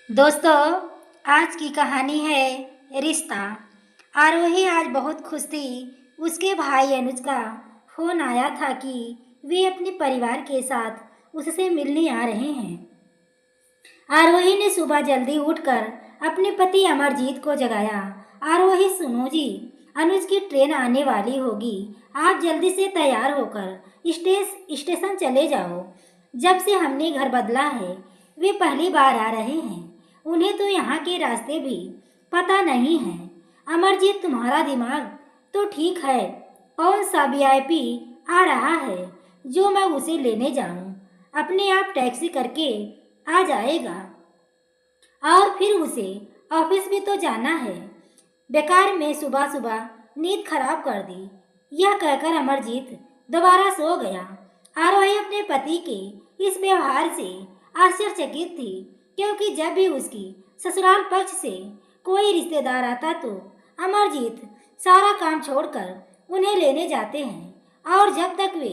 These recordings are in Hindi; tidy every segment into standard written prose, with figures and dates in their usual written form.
दोस्तों, आज की कहानी है रिश्ता। आरोही आज बहुत खुश थी। उसके भाई अनुज का फोन आया था कि वे अपने परिवार के साथ उससे मिलने आ रहे हैं। आरोही ने सुबह जल्दी उठकर अपने पति अमरजीत को जगाया। आरोही, सुनो जी, अनुज की ट्रेन आने वाली होगी। आप जल्दी से तैयार होकर स्टेशन चले जाओ। जब से हमने घर बदला है, वे पहली बार आ रहे हैं। उन्हें तो यहाँ के रास्ते भी पता नहीं है। अमरजीत, तुम्हारा दिमाग तो ठीक है। कौन सा वीआईपी आ रहा है जो मैं उसे लेने जाऊं? अपने आप टैक्सी करके आ जाएगा और फिर उसे ऑफिस भी तो जाना है। बेकार में सुबह सुबह नींद खराब कर दी। यह कहकर अमरजीत दोबारा सो गया। आरोही अपने पति के इस व्यवहार से आश्चर्यचकित थी, क्योंकि जब भी उसकी ससुराल पक्ष से कोई रिश्तेदार आता तो अमरजीत सारा काम छोड़कर उन्हें लेने जाते हैं और जब तक वे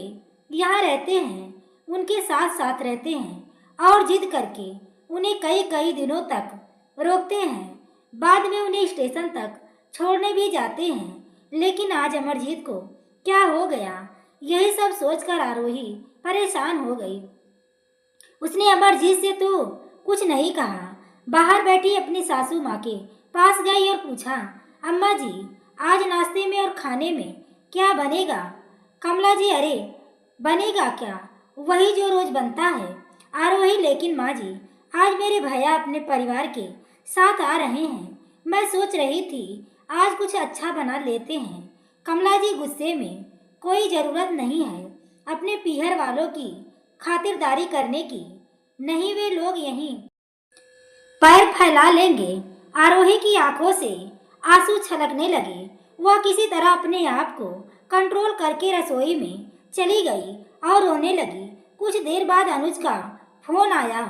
यहाँ रहते हैं उनके साथ साथ रहते हैं और जिद करके उन्हें कई कई दिनों तक रोकते हैं। बाद में उन्हें स्टेशन तक छोड़ने भी जाते हैं। लेकिन आज अमरजीत को क्या हो गया, यही सब सोचकर आरोही परेशान हो गई। उसने अमरजीत से तो कुछ नहीं कहा। बाहर बैठी अपनी सासू माँ के पास गई और पूछा, अम्मा जी, आज नाश्ते में और खाने में क्या बनेगा? कमला जी, अरे बनेगा क्या, वही जो रोज बनता है। आरोही, लेकिन माँ जी, आज मेरे भैया अपने परिवार के साथ आ रहे हैं। मैं सोच रही थी आज कुछ अच्छा बना लेते हैं। कमला जी गुस्से में, कोई ज़रूरत नहीं है अपने पीहर वालों की खातिरदारी करने की। नहीं, वे लोग यहीं पैर फैला लेंगे। आरोही की आंखों से आंसू छलकने लगे। वह किसी तरह अपने आप को कंट्रोल करके रसोई में चली गई और रोने लगी। कुछ देर बाद अनुज का फोन आया।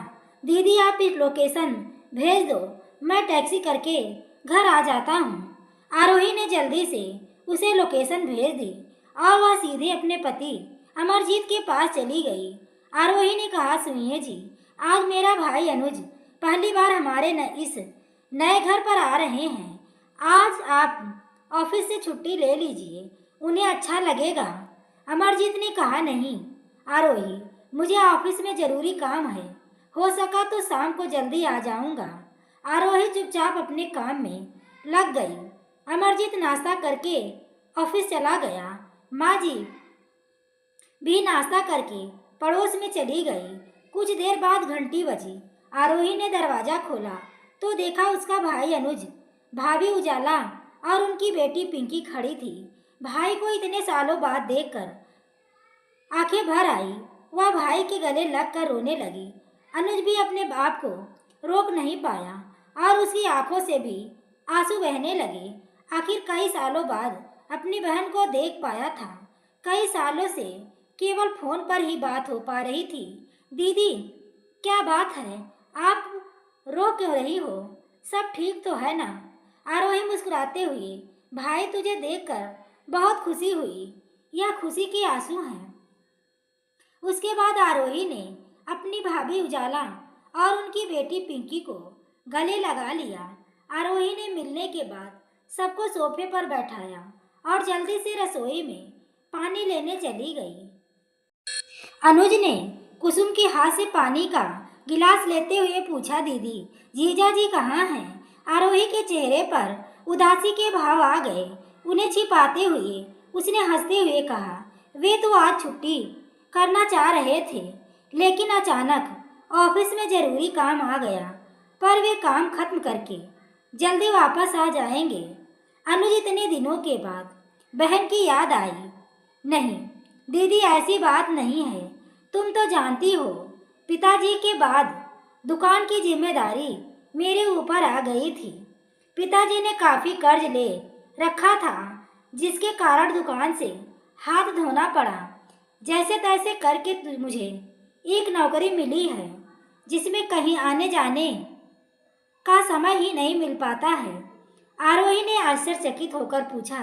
दीदी, आप इस लोकेशन भेज दो, मैं टैक्सी करके घर आ जाता हूँ। आरोही ने जल्दी से उसे लोकेशन भेज दी और वह सीधे अपने पति अमरजीत के पास चली गई। आरोही ने कहा, सुनिए जी, आज मेरा भाई अनुज पहली बार हमारे इस नए घर पर आ रहे हैं। आज आप ऑफिस से छुट्टी ले लीजिए, उन्हें अच्छा लगेगा। अमरजीत ने कहा, नहीं आरोही, मुझे ऑफिस में ज़रूरी काम है। हो सका तो शाम को जल्दी आ जाऊंगा। आरोही चुपचाप अपने काम में लग गई। अमरजीत नाश्ता करके ऑफिस चला गया। माँ जी भी नाश्ता करके पड़ोस में चली गई। कुछ देर बाद घंटी बजी। आरोही ने दरवाज़ा खोला तो देखा उसका भाई अनुज, भाभी उजाला और उनकी बेटी पिंकी खड़ी थी। भाई को इतने सालों बाद देखकर आंखें भर आई। वह भाई के गले लगकर रोने लगी। अनुज भी अपने बाप को रोक नहीं पाया और उसकी आंखों से भी आंसू बहने लगे। आखिर कई सालों बाद अपनी बहन को देख पाया था। कई सालों से केवल फोन पर ही बात हो पा रही थी। दीदी, क्या बात है, आप रो क्यों रही हो? सब ठीक तो है ना? आरोही मुस्कुराते हुए, भाई तुझे देखकर बहुत खुशी हुई। यह खुशी के आंसू हैं। उसके बाद आरोही ने अपनी भाभी उजाला और उनकी बेटी पिंकी को गले लगा लिया। आरोही ने मिलने के बाद सबको सोफे पर बैठाया और जल्दी से रसोई में पानी लेने चली गई। अनुज ने कुसुम के हाथ से पानी का गिलास लेते हुए पूछा, दीदी, जीजा जी कहाँ हैं? आरोही के चेहरे पर उदासी के भाव आ गए। उन्हें छिपाते हुए उसने हंसते हुए कहा, वे तो आज छुट्टी करना चाह रहे थे, लेकिन अचानक ऑफिस में ज़रूरी काम आ गया। पर वे काम खत्म करके जल्दी वापस आ जाएंगे। अनुज, इतने दिनों के बाद बहन की याद आई। नहीं दीदी, ऐसी बात नहीं है। तुम तो जानती हो, पिताजी के बाद दुकान की जिम्मेदारी मेरे ऊपर आ गई थी। पिताजी ने काफ़ी कर्ज ले रखा था, जिसके कारण दुकान से हाथ धोना पड़ा। जैसे तैसे करके मुझे एक नौकरी मिली है, जिसमें कहीं आने जाने का समय ही नहीं मिल पाता है। आरोही ने आश्चर्यचकित होकर पूछा,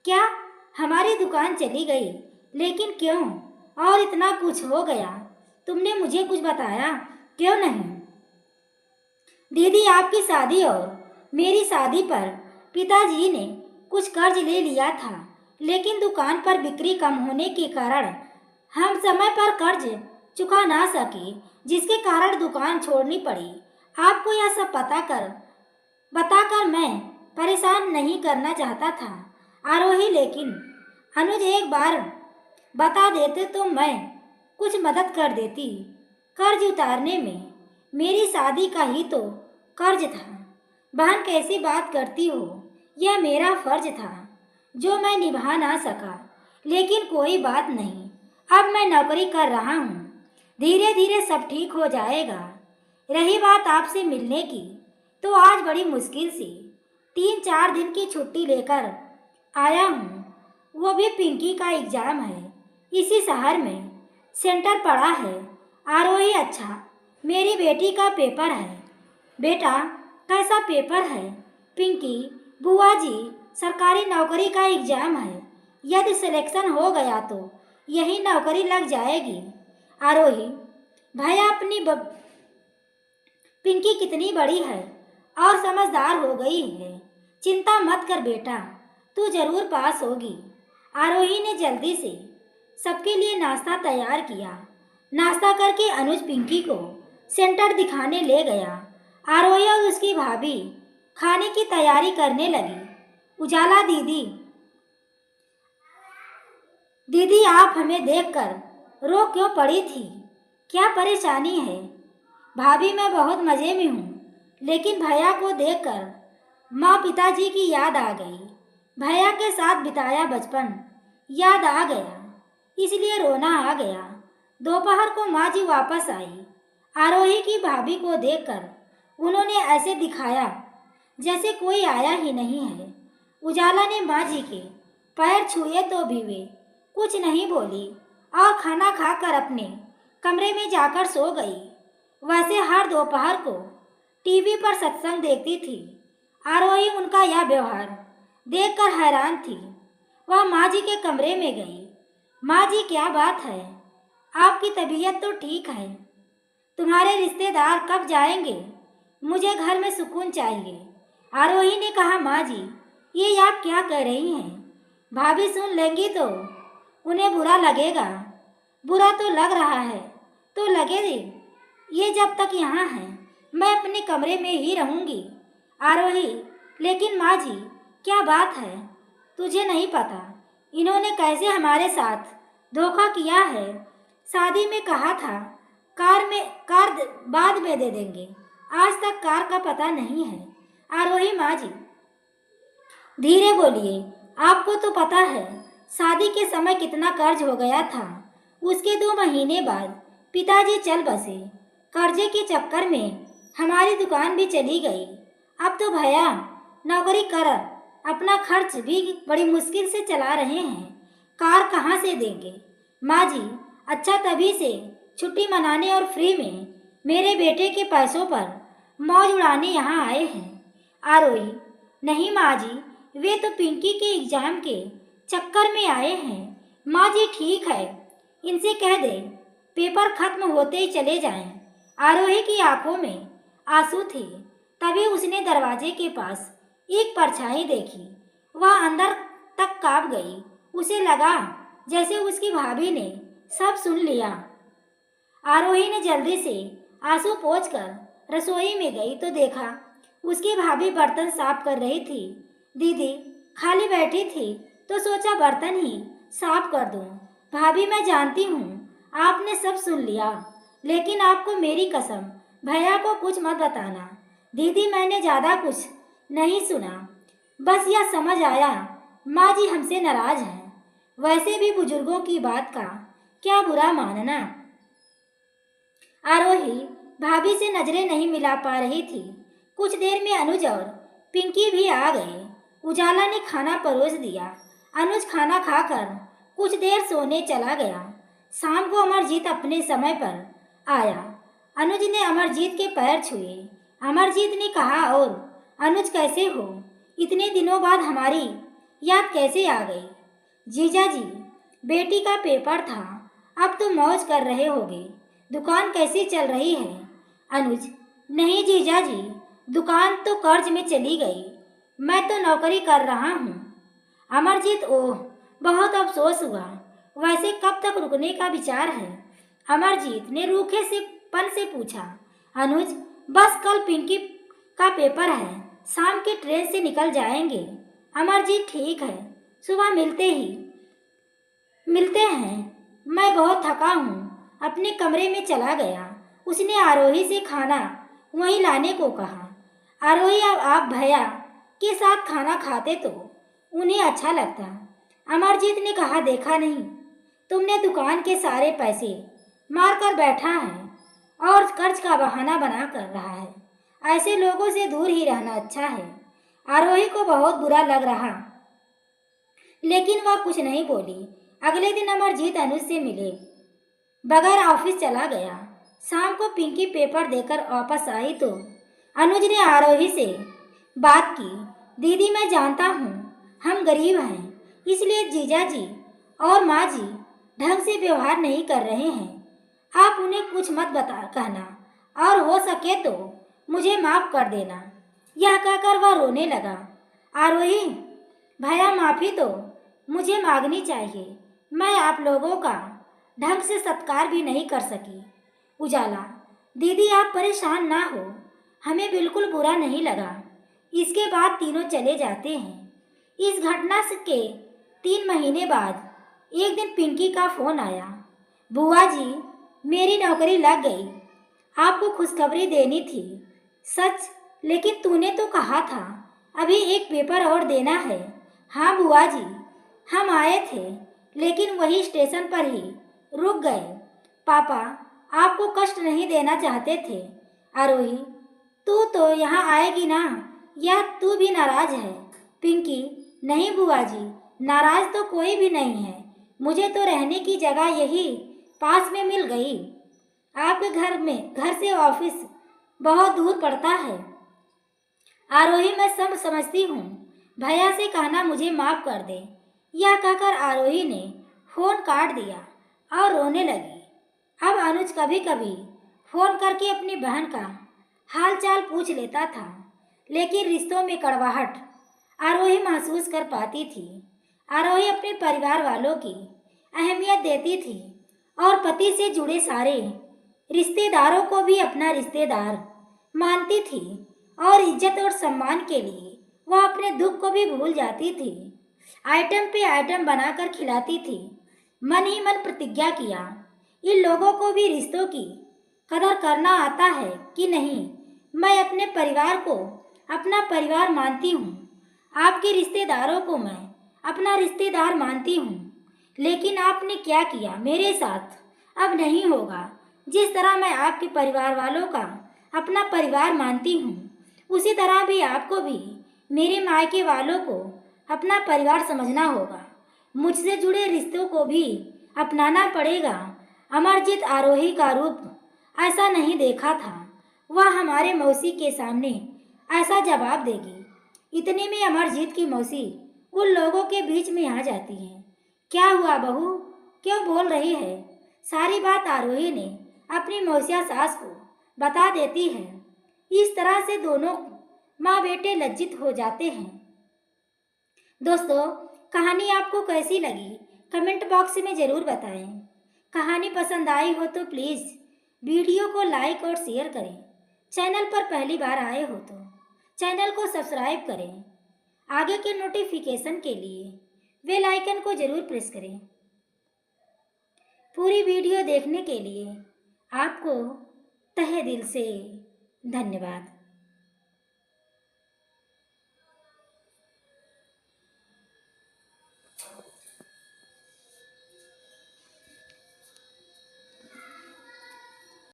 क्या हमारी दुकान चली गई? लेकिन क्यों? और इतना कुछ हो गया, तुमने मुझे कुछ बताया क्यों नहीं? दीदी, आपकी शादी और मेरी शादी पर पिताजी ने कुछ कर्ज ले लिया था, लेकिन दुकान पर बिक्री कम होने के कारण हम समय पर कर्ज चुका ना सके, जिसके कारण दुकान छोड़नी पड़ी। आपको यह सब बताकर मैं परेशान नहीं करना चाहता था आरोही, लेकिन अनुज एक बार बता देते तो मैं कुछ मदद कर देती। कर्ज उतारने में मेरी शादी का ही तो कर्ज था। बहन, कैसी बात करती हो? यह मेरा फर्ज था जो मैं निभा ना सका, लेकिन कोई बात नहीं, अब मैं नौकरी कर रहा हूँ, धीरे धीरे सब ठीक हो जाएगा। रही बात आपसे मिलने की, तो आज बड़ी मुश्किल से 3-4 दिन की छुट्टी लेकर आया हूँ। वो भी पिंकी का एग्जाम है, इसी शहर में सेंटर पड़ा है। आरोही, अच्छा, मेरी बेटी का पेपर है। बेटा, कैसा पेपर है? पिंकी, बुआ जी, सरकारी नौकरी का एग्जाम है। यदि सिलेक्शन हो गया तो यही नौकरी लग जाएगी। आरोही, भैया, पिंकी कितनी बड़ी है और समझदार हो गई है। चिंता मत कर बेटा, तू जरूर पास होगी। आरोही ने जल्दी से सबके लिए नाश्ता तैयार किया। नाश्ता करके अनुज पिंकी को सेंटर दिखाने ले गया। आरोही और उसकी भाभी खाने की तैयारी करने लगी। उजाला दीदी, दीदी, आप हमें देखकर रो क्यों पड़ी थी? क्या परेशानी है? भाभी, मैं बहुत मज़े में हूँ, लेकिन भैया को देखकर माँ पिताजी की याद आ गई। भैया के साथ बिताया बचपन याद आ गया, इसलिए रोना आ गया। दोपहर को माँ जी वापस आई। आरोही की भाभी को देखकर उन्होंने ऐसे दिखाया जैसे कोई आया ही नहीं है। उजाला ने माँ जी के पैर छुए तो भी वे कुछ नहीं बोली और खाना खाकर अपने कमरे में जाकर सो गई। वैसे हर दोपहर को टीवी पर सत्संग देखती थी। आरोही उनका यह व्यवहार देखकर हैरान थी। वह माँ जी के कमरे में गई। माँ जी, क्या बात है? आपकी तबीयत तो ठीक है। तुम्हारे रिश्तेदार कब जाएंगे? मुझे घर में सुकून चाहिए। आरोही ने कहा, माँ जी, ये आप क्या कह रही हैं? भाभी सुन लेंगी तो उन्हें बुरा लगेगा। बुरा तो लग रहा है तो लगे दे, ये जब तक यहाँ है मैं अपने कमरे में ही रहूँगी। आरोही, लेकिन माँ जी, क्या बात है? तुझे नहीं पता इन्होंने कैसे हमारे साथ धोखा किया है? शादी में कहा था कार बाद में दे देंगे, आज तक कार का पता नहीं है। आरोही, माँ जी, धीरे बोलिए, आपको तो पता है शादी के समय कितना कर्ज हो गया था। उसके 2 महीने बाद पिताजी चल बसे। कर्जे के चक्कर में हमारी दुकान भी चली गई। अब तो भैया नौकरी कर अपना खर्च भी बड़ी मुश्किल से चला रहे हैं। कार कहाँ से देंगे? माँ जी, अच्छा, तभी से छुट्टी मनाने और फ्री में मेरे बेटे के पैसों पर मौज उड़ाने यहाँ आए हैं। आरोही, नहीं माँ जी, वे तो पिंकी के एग्जाम के चक्कर में आए हैं। माँ जी, ठीक है, इनसे कह दे पेपर खत्म होते ही चले जाएं। आरोही की आंखों में आंसू थे। तभी उसने दरवाजे के पास एक परछाई देखी। वह अंदर तक कांप गई। उसे लगा जैसे उसकी भाभी ने सब सुन लिया। आरोही ने जल्दी से आंसू पोंछकर रसोई में गई तो देखा उसकी भाभी बर्तन साफ कर रही थी। दीदी खाली बैठी थी तो सोचा बर्तन ही साफ कर दूं। भाभी, मैं जानती हूँ आपने सब सुन लिया, लेकिन आपको मेरी कसम भैया को कुछ मत बताना। दीदी, मैंने ज़्यादा कुछ नहीं सुना, बस यह समझ आया माँ जी हमसे नाराज हैं। वैसे भी बुजुर्गों की बात का क्या बुरा मानना। आरोही भाभी से नजरें नहीं मिला पा रही थी। कुछ देर में अनुज और पिंकी भी आ गए। उजाला ने खाना परोस दिया। अनुज खाना खाकर कुछ देर सोने चला गया। शाम को अमरजीत अपने समय पर आया। अनुज ने अमरजीत के पैर छुए। अमरजीत ने कहा, और अनुज कैसे हो? इतने दिनों बाद हमारी याद कैसे आ गई? जीजा जी, बेटी का पेपर था, अब तो मौज कर रहे होगे। दुकान कैसी चल रही है? अनुज, नहीं जीजा जी, दुकान तो कर्ज में चली गई। मैं तो नौकरी कर रहा हूँ। अमरजीत, ओह, बहुत अफसोस हुआ। वैसे कब तक रुकने का विचार है? अमरजीत ने रूखे से पन से पूछा। अनुज, बस कल पिंकी का पेपर है, शाम की ट्रेन से निकल जाएंगे। अमरजीत, ठीक है, सुबह मिलते हैं। मैं बहुत थका हूँ। अपने कमरे में चला गया। उसने आरोही से खाना वहीं लाने को कहा। आरोही, अब आप भैया के साथ खाना खाते तो उन्हें अच्छा लगता। अमरजीत ने कहा, देखा नहीं, तुमने दुकान के सारे पैसे मार कर बैठा है और कर्ज का बहाना बना कर रहा है। ऐसे लोगों से दूर ही रहना अच्छा है। आरोही को बहुत बुरा लग रहा, लेकिन वह कुछ नहीं बोली। अगले दिन अमरजीत अनुज से मिले बगैर ऑफिस चला गया। शाम को पिंकी पेपर देकर वापस आई तो अनुज ने आरोही से बात की। दीदी, मैं जानता हूँ हम गरीब हैं, इसलिए जीजा जी और माँ जी ढंग से व्यवहार नहीं कर रहे हैं। आप उन्हें कुछ मत बता कहना, और हो सके तो मुझे माफ़ कर देना। यह कहकर वह रोने लगा। आरोही, भैया, माफ़ी तो मुझे मांगनी चाहिए। मैं आप लोगों का ढंग से सत्कार भी नहीं कर सकी। उजाला, दीदी आप परेशान ना हो, हमें बिल्कुल बुरा नहीं लगा। इसके बाद तीनों चले जाते हैं। इस घटना के 3 महीने बाद एक दिन पिंकी का फोन आया। बुआ जी, मेरी नौकरी लग गई। आपको खुशखबरी देनी थी। सच? लेकिन तूने तो कहा था अभी एक पेपर और देना है। हाँ बुआ जी, हम आए थे, लेकिन वही स्टेशन पर ही रुक गए। पापा आपको कष्ट नहीं देना चाहते थे। आरोही, तू तो यहाँ आएगी ना, या तू भी नाराज है? पिंकी, नहीं बुआ जी, नाराज तो कोई भी नहीं है। मुझे तो रहने की जगह यही पास में मिल गई। आपके घर से ऑफिस बहुत दूर पड़ता है। आरोही, मैं सब समझती हूँ। भैया से कहना मुझे माफ़ कर दे। यह कहकर आरोही ने फोन काट दिया और रोने लगी। अब अनुज कभी कभी फोन करके अपनी बहन का हालचाल पूछ लेता था, लेकिन रिश्तों में कड़वाहट आरोही महसूस कर पाती थी। आरोही अपने परिवार वालों की अहमियत देती थी और पति से जुड़े सारे रिश्तेदारों को भी अपना रिश्तेदार मानती थी, और इज्जत और सम्मान के लिए वह अपने दुख को भी भूल जाती थी। आइटम पे आइटम बनाकर खिलाती थी। मन ही मन प्रतिज्ञा किया, इन लोगों को भी रिश्तों की कदर करना आता है कि नहीं। मैं अपने परिवार को अपना परिवार मानती हूँ। आपके रिश्तेदारों को मैं अपना रिश्तेदार मानती हूँ, लेकिन आपने क्या किया मेरे साथ अब नहीं होगा। जिस तरह मैं आपके परिवार वालों का अपना परिवार मानती हूँ, उसी तरह भी आपको भी मेरे मायके वालों को अपना परिवार समझना होगा। मुझसे जुड़े रिश्तों को भी अपनाना पड़ेगा। अमरजीत आरोही का रूप ऐसा नहीं देखा था। वह हमारे मौसी के सामने ऐसा जवाब देगी। इतने में अमरजीत की मौसी उन लोगों के बीच में आ जाती है। क्या हुआ बहू, क्यों बोल रही है? सारी बात आरोही ने अपनी मौसिया सास को बता देती है। इस तरह से दोनों माँ बेटे लज्जित हो जाते हैं। दोस्तों, कहानी आपको कैसी लगी कमेंट बॉक्स में ज़रूर बताएं। कहानी पसंद आई हो तो प्लीज़ वीडियो को लाइक और शेयर करें। चैनल पर पहली बार आए हो तो चैनल को सब्सक्राइब करें। आगे के नोटिफिकेशन के लिए बेल आइकन को ज़रूर प्रेस करें। पूरी वीडियो देखने के लिए आपको तहे दिल से धन्यवाद।